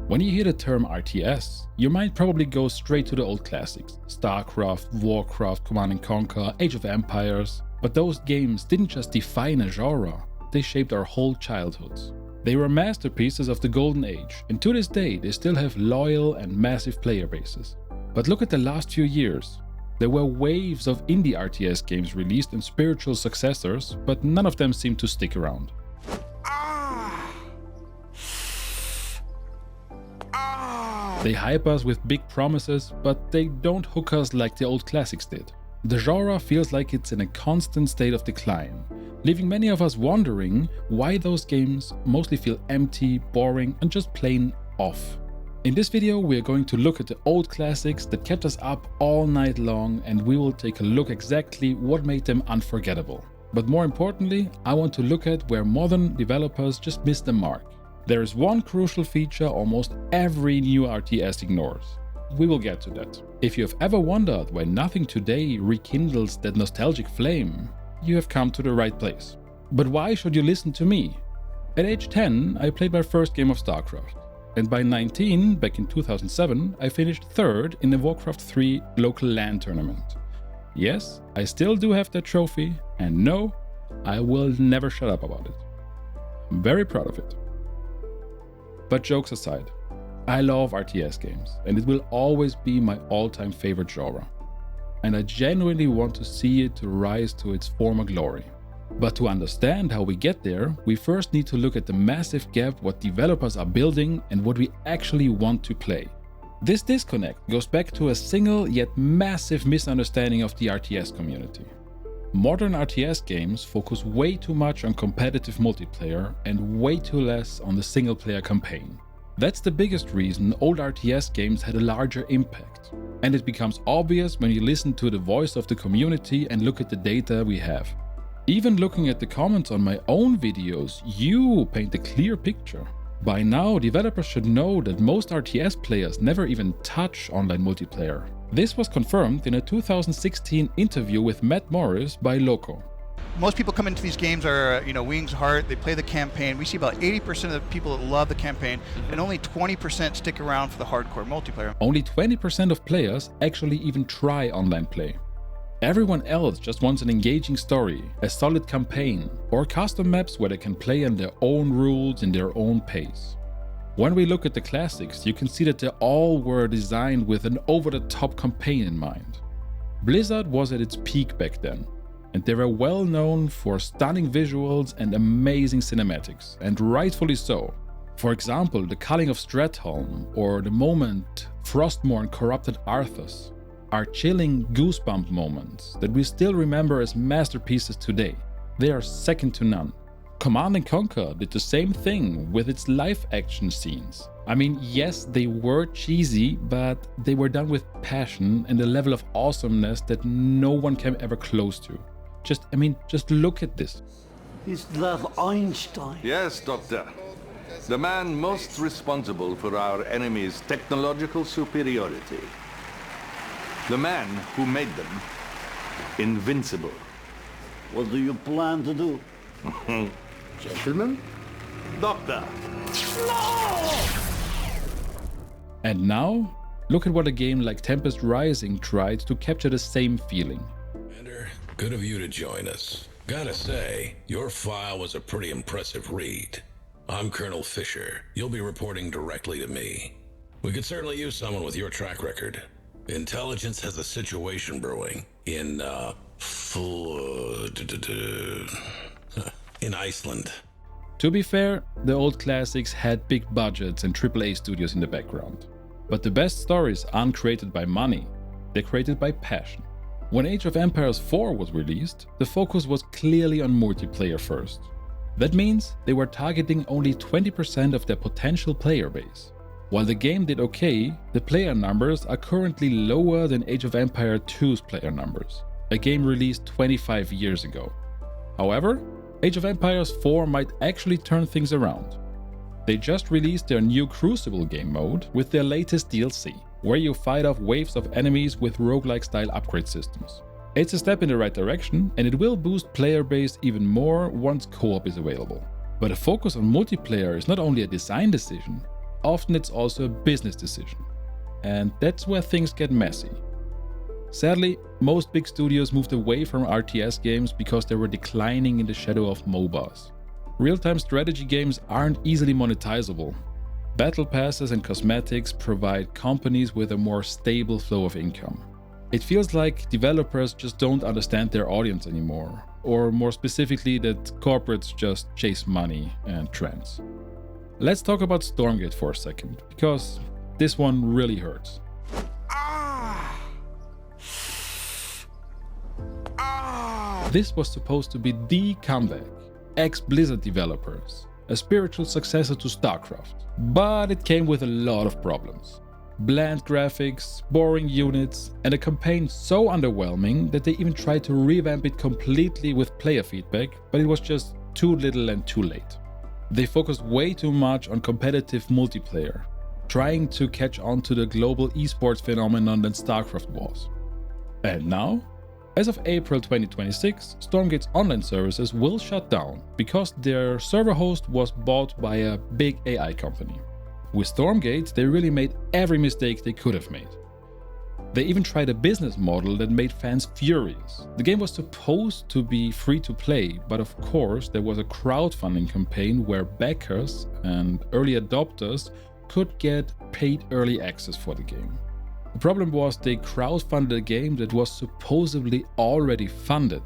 When you hear the term RTS, your mind probably goes straight to the old classics: Starcraft, Warcraft, Command & Conquer, Age of Empires. But those games didn't just define a genre, they shaped our whole childhoods. They were masterpieces of the golden age, and to this day they still have loyal and massive player bases. But look at the last few years. There were waves of indie RTS games released and spiritual successors, but none of them seemed to stick around. They hype us with big promises, but they don't hook us like the old classics did. The genre feels like it's in a constant state of decline, leaving many of us wondering why those games mostly feel empty, boring, and just plain off. In this video, we are going to look at the old classics that kept us up all night long, and we will take a look exactly what made them unforgettable. But more importantly, I want to look at where modern developers just missed the mark. There is one crucial feature almost every new RTS ignores. We will get to that. If you have ever wondered why nothing today rekindles that nostalgic flame, you have come to the right place. But why should you listen to me? At age 10, I played my first game of Starcraft. And by 19, back in 2007, I finished third in the Warcraft 3 local LAN tournament. Yes, I still do have that trophy, and no, I will never shut up about it. I'm very proud of it. But jokes aside, I love RTS games, and it will always be my all-time favorite genre. And I genuinely want to see it to rise to its former glory. But to understand how we get there, we first need to look at the massive gap what developers are building and what we actually want to play. This disconnect goes back to a single yet massive misunderstanding of the RTS community. Modern RTS games focus way too much on competitive multiplayer and way too less on the single-player campaign. That's the biggest reason old RTS games had a larger impact. And it becomes obvious when you listen to the voice of the community and look at the data we have. Even looking at the comments on my own videos, you paint a clear picture. By now, developers should know that most RTS players never even touch online multiplayer. This was confirmed in a 2016 interview with Matt Morris by Loco. Most people come into these games are, wings heart, they play the campaign. We see about 80% of the people that love the campaign, and only 20% stick around for the hardcore multiplayer. Only 20% of players actually even try online play. Everyone else just wants an engaging story, a solid campaign, or custom maps where they can play in their own rules in their own pace. When we look at the classics, you can see that they all were designed with an over-the-top campaign in mind. Blizzard was at its peak back then, and they were well known for stunning visuals and amazing cinematics, and rightfully so. For example, the culling of Stratholme or the moment Frostmourne corrupted Arthas are chilling goosebump moments that we still remember as masterpieces today. They are second to none. Command & Conquer did the same thing with its live action scenes. I mean, yes, they were cheesy, but they were done with passion and a level of awesomeness that no one came ever close to. Just look at this. Is that Einstein? Yes, Doctor. The man most responsible for our enemy's technological superiority. The man who made them invincible. What do you plan to do? Gentlemen? Doctor! No! And now, look at what a game like Tempest Rising tried to capture the same feeling. Commander, good of you to join us. Gotta say, your file was a pretty impressive read. I'm Colonel Fisher. You'll be reporting directly to me. We could certainly use someone with your track record. Intelligence has a situation brewing in Iceland. To be fair, the old classics had big budgets and AAA studios in the background. But the best stories aren't created by money, they're created by passion. When Age of Empires 4 was released, the focus was clearly on multiplayer first. That means they were targeting only 20% of their potential player base. While the game did okay, the player numbers are currently lower than Age of Empires 2's player numbers, a game released 25 years ago. However, Age of Empires 4 might actually turn things around. They just released their new Crucible game mode with their latest DLC, where you fight off waves of enemies with roguelike style upgrade systems. It's a step in the right direction, and it will boost player base even more once co-op is available. But a focus on multiplayer is not only a design decision, often it's also a business decision. And that's where things get messy. Sadly, most big studios moved away from RTS games because they were declining in the shadow of MOBAs. Real-time strategy games aren't easily monetizable. Battle passes and cosmetics provide companies with a more stable flow of income. It feels like developers just don't understand their audience anymore, or more specifically that corporates just chase money and trends. Let's talk about Stormgate for a second, because this one really hurts. This was supposed to be the comeback, ex-Blizzard developers, a spiritual successor to Starcraft, but it came with a lot of problems. Bland graphics, boring units, and a campaign so underwhelming that they even tried to revamp it completely with player feedback, but it was just too little and too late. They focused way too much on competitive multiplayer, trying to catch on to the global esports phenomenon that Starcraft was. And now? As of April 2026, Stormgate's online services will shut down because their server host was bought by a big AI company. With Stormgate, they really made every mistake they could have made. They even tried a business model that made fans furious. The game was supposed to be free to play, but of course there was a crowdfunding campaign where backers and early adopters could get paid early access for the game. The problem was they crowdfunded a game that was supposedly already funded.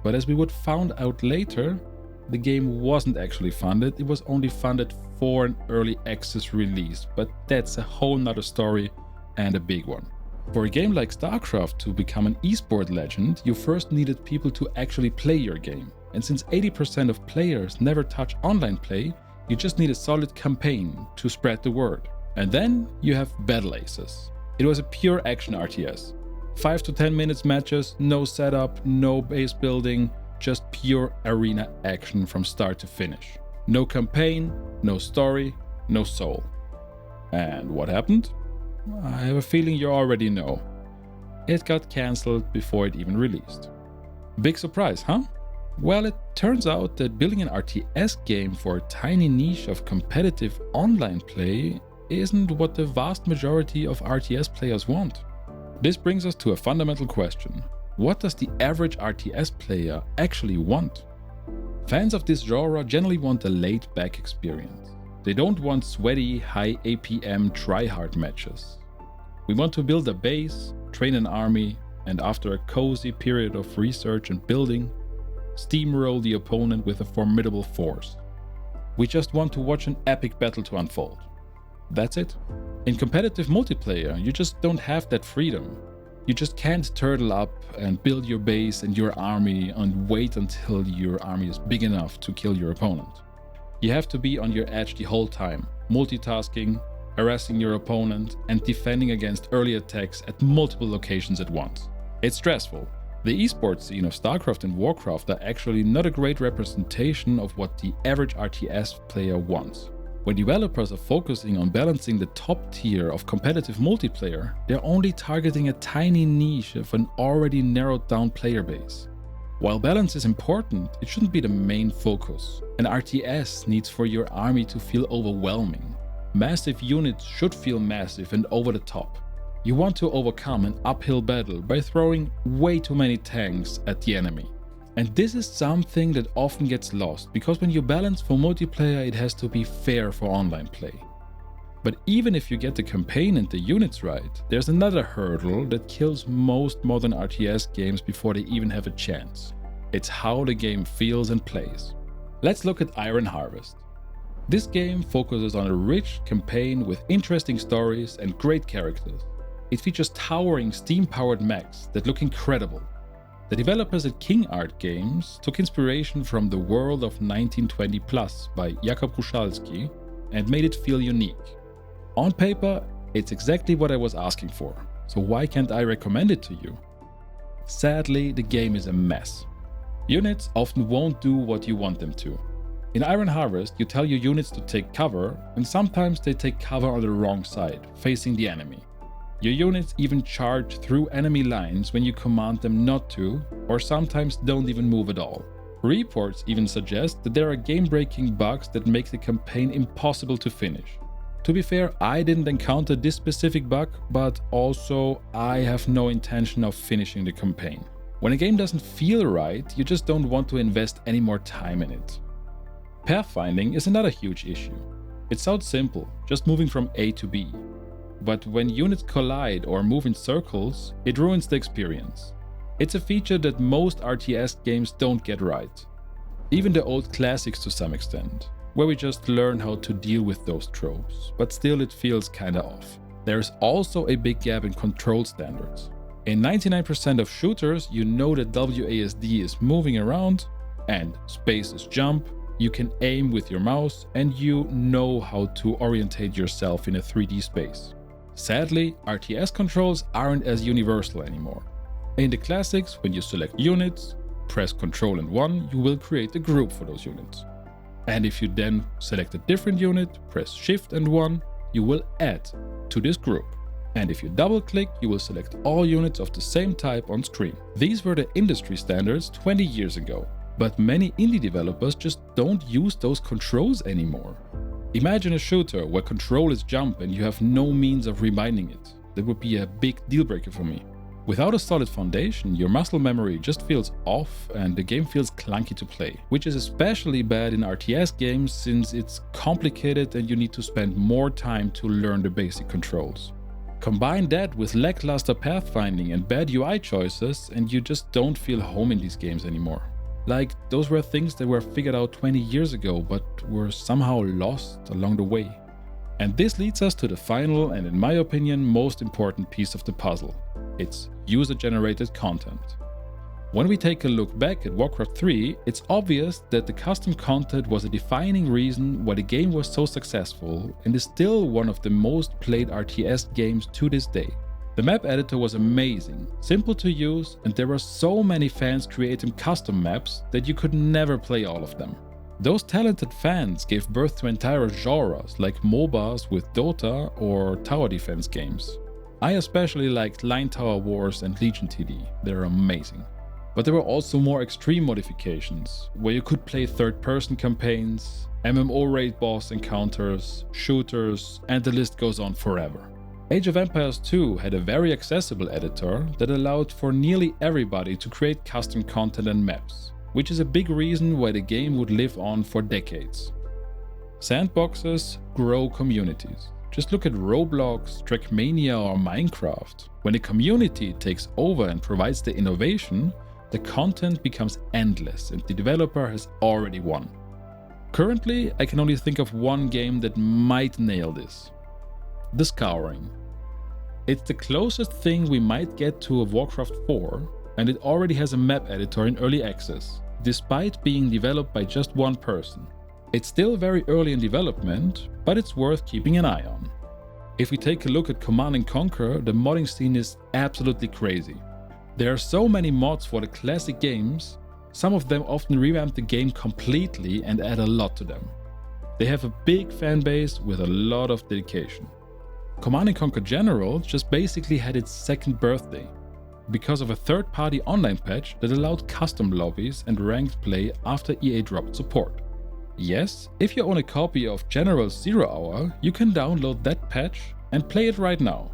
But as we would find out later, the game wasn't actually funded, it was only funded for an early access release, but that's a whole nother story and a big one. For a game like Starcraft to become an esport legend, you first needed people to actually play your game. And since 80% of players never touch online play, you just need a solid campaign to spread the word. And then you have Battle Aces. It was a pure action RTS. 5 to 10 minutes matches, no setup, no base building, just pure arena action from start to finish. No campaign, no story, no soul. And what happened? I have a feeling you already know. It got cancelled before it even released. Big surprise, huh? Well, it turns out that building an RTS game for a tiny niche of competitive online play isn't what the vast majority of RTS players want. This brings us to a fundamental question. What does the average RTS player actually want? Fans of this genre generally want a laid-back experience. They don't want sweaty, high APM try-hard matches. We want to build a base, train an army, and after a cozy period of research and building, steamroll the opponent with a formidable force. We just want to watch an epic battle to unfold. That's it. In competitive multiplayer, you just don't have that freedom. You just can't turtle up and build your base and your army and wait until your army is big enough to kill your opponent. You have to be on your edge the whole time, multitasking, harassing your opponent, and defending against early attacks at multiple locations at once. It's stressful. The esports scene of Starcraft and Warcraft are actually not a great representation of what the average RTS player wants. When developers are focusing on balancing the top tier of competitive multiplayer, they're only targeting a tiny niche of an already narrowed down player base. While balance is important, it shouldn't be the main focus. An RTS needs for your army to feel overwhelming. Massive units should feel massive and over the top. You want to overcome an uphill battle by throwing way too many tanks at the enemy. And this is something that often gets lost, because when you balance for multiplayer, it has to be fair for online play. But even if you get the campaign and the units right, there's another hurdle that kills most modern RTS games before they even have a chance. It's how the game feels and plays. Let's look at Iron Harvest. This game focuses on a rich campaign with interesting stories and great characters. It features towering steam-powered mechs that look incredible. The developers at King Art Games took inspiration from the world of 1920+ by Jakub Kuchalski and made it feel unique. On paper, it's exactly what I was asking for, so why can't I recommend it to you? Sadly, the game is a mess. Units often won't do what you want them to. In Iron Harvest, you tell your units to take cover, and sometimes they take cover on the wrong side, facing the enemy. Your units even charge through enemy lines when you command them not to, or sometimes don't even move at all. Reports even suggest that there are game-breaking bugs that make the campaign impossible to finish. To be fair, I didn't encounter this specific bug, but also I have no intention of finishing the campaign. When a game doesn't feel right, you just don't want to invest any more time in it. Pathfinding is another huge issue. It sounds simple, just moving from A to B. But when units collide or move in circles, it ruins the experience. It's a feature that most RTS games don't get right. Even the old classics to some extent, where we just learn how to deal with those tropes, but still it feels kinda off. There's also a big gap in control standards. In 99% of shooters, you know that WASD is moving around and space is jump, you can aim with your mouse, and you know how to orientate yourself in a 3D space. Sadly, RTS controls aren't as universal anymore. In the classics, when you select units, press Ctrl and 1, you will create a group for those units. And if you then select a different unit, press Shift and 1, you will add to this group. And if you double click, you will select all units of the same type on screen. These were the industry standards 20 years ago, but many indie developers just don't use those controls anymore. Imagine a shooter where control is jump and you have no means of reminding it. That would be a big deal breaker for me. Without a solid foundation, your muscle memory just feels off and the game feels clunky to play, which is especially bad in RTS games since it's complicated and you need to spend more time to learn the basic controls. Combine that with lackluster pathfinding and bad UI choices and you just don't feel home in these games anymore. Like, those were things that were figured out 20 years ago but were somehow lost along the way. And this leads us to the final and, in my opinion, most important piece of the puzzle. It's user-generated content. When we take a look back at Warcraft 3, it's obvious that the custom content was a defining reason why the game was so successful and is still one of the most played RTS games to this day. The map editor was amazing, simple to use, and there were so many fans creating custom maps that you could never play all of them. Those talented fans gave birth to entire genres like MOBAs with Dota or tower defense games. I especially liked Line Tower Wars and Legion TD, they're amazing. But there were also more extreme modifications, where you could play third-person campaigns, MMO raid boss encounters, shooters, and the list goes on forever. Age of Empires 2 had a very accessible editor that allowed for nearly everybody to create custom content and maps, which is a big reason why the game would live on for decades. Sandboxes grow communities. Just look at Roblox, Trackmania or Minecraft. When a community takes over and provides the innovation, the content becomes endless and the developer has already won. Currently, I can only think of one game that might nail this. The Scouring. It's the closest thing we might get to a Warcraft 4, and it already has a map editor in early access, despite being developed by just one person. It's still very early in development, but it's worth keeping an eye on. If we take a look at Command & Conquer, the modding scene is absolutely crazy. There are so many mods for the classic games, some of them often revamp the game completely and add a lot to them. They have a big fan base with a lot of dedication. Command & Conquer General just basically had its second birthday, because of a third-party online patch that allowed custom lobbies and ranked play after EA dropped support. Yes, if you own a copy of General 0 Hour, you can download that patch and play it right now.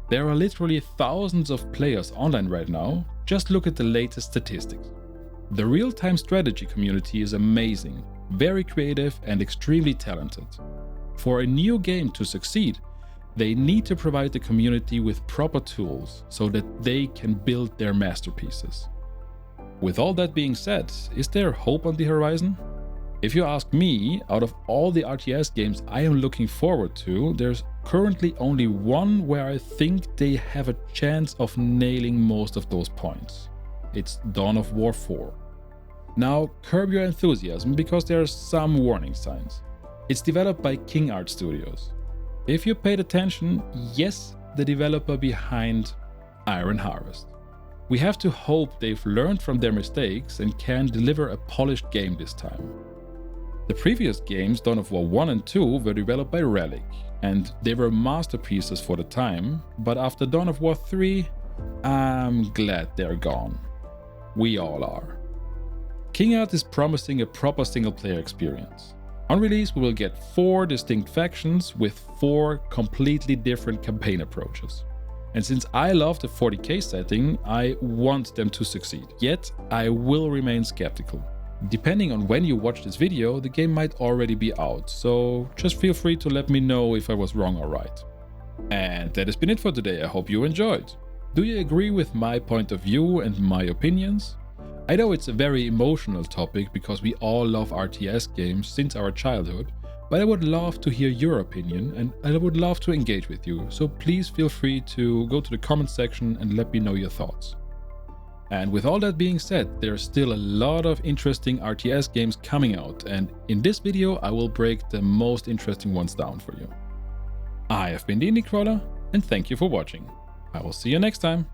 There are literally thousands of players online right now, just look at the latest statistics. The real-time strategy community is amazing, very creative and extremely talented. For a new game to succeed, they need to provide the community with proper tools so that they can build their masterpieces. With all that being said, is there hope on the horizon? If you ask me, out of all the RTS games I am looking forward to, there's currently only one where I think they have a chance of nailing most of those points. It's Dawn of War 4. Now, curb your enthusiasm because there are some warning signs. It's developed by King Art Studios. If you paid attention, yes, the developer behind Iron Harvest. We have to hope they've learned from their mistakes and can deliver a polished game this time. The previous games, Dawn of War 1 and 2, were developed by Relic, and they were masterpieces for the time, but after Dawn of War 3, I'm glad they're gone. We all are. King Art is promising a proper single-player experience. On release, we will get 4 distinct factions with 4 completely different campaign approaches. And since I love the 40k setting, I want them to succeed. Yet, I will remain skeptical. Depending on when you watch this video, the game might already be out, so just feel free to let me know if I was wrong or right. And that has been it for today. I hope you enjoyed. Do you agree with my point of view and my opinions? I know it's a very emotional topic because we all love RTS games since our childhood, but I would love to hear your opinion and I would love to engage with you, so please feel free to go to the comment section and let me know your thoughts. And with all that being said, there's still a lot of interesting RTS games coming out, and in this video I will break the most interesting ones down for you. I have been the IndieCrawler, and thank you for watching. I will see you next time.